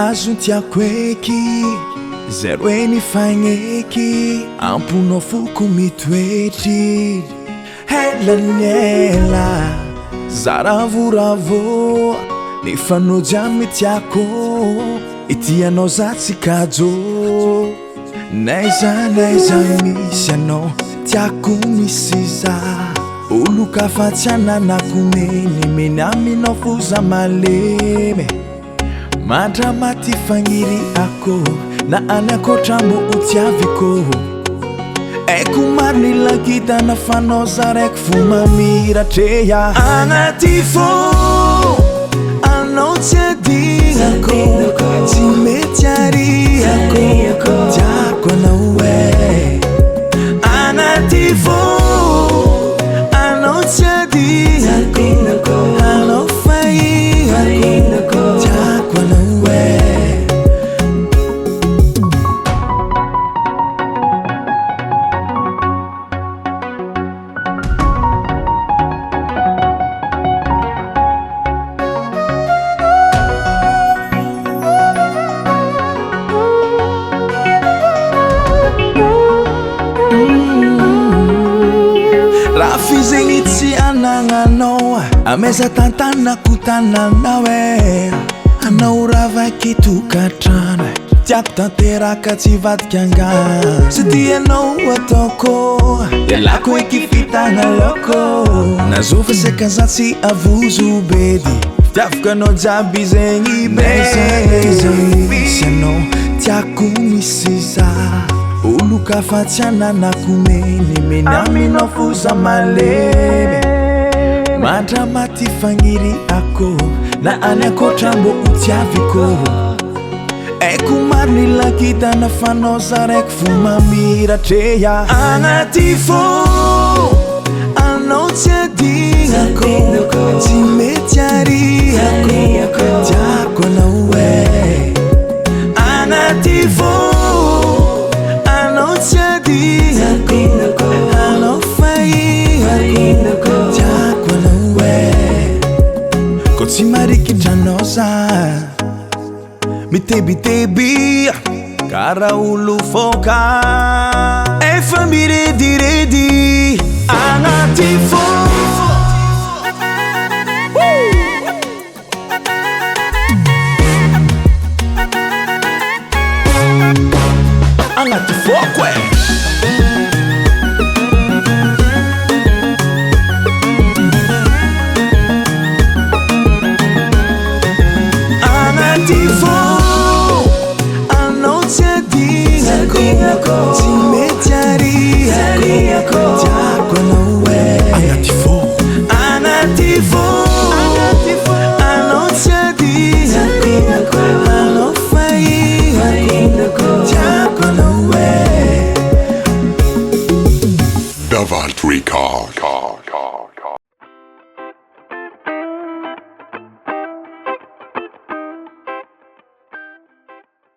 azo tiako eky zay hoe nifagneky amponao foko mitoetry helaniela zaravoravo nifanojamy tiako itianao za tsikajo naiza misy anao tiako misy za olo kafatsy ananakoneny meny aminao fo za malemy mandramaty fagniry ako na any akotrambo otiaviko aiko maro ny lakitana fanao za raiky fo mamiratreya agnaty fô anao tsy adignako tsy mety ariako tiako anao e agnaty fô anao tsy adignako anao fahignako tiako anao e Rafizegny tsy anagnanao ameza tantanako tananao e anao ravaky tokatrano tiako tanteraka tsy vadika angano sy tianao ataoko ialako eky fitagna loko nazofa seka za tsy avozo bedy fitiavako anao jiaby zegny misy anao tiako misy za olo kafatsy ananakoneny meny aminao fo za malemy mandramaty fagniry ako na any akotrambo otiaviko aiko maro ny lakitana fanao za raiky fo mamiratreya agnaty fô anao tsy adignako tsy mety ariako tiako anao e agnaty fô anao tsy adignako anao fahignako tiako anao e ko tsy marikitranao za mitebiteby kara olo foka efa mirediredy agnaty fô agnaty fôko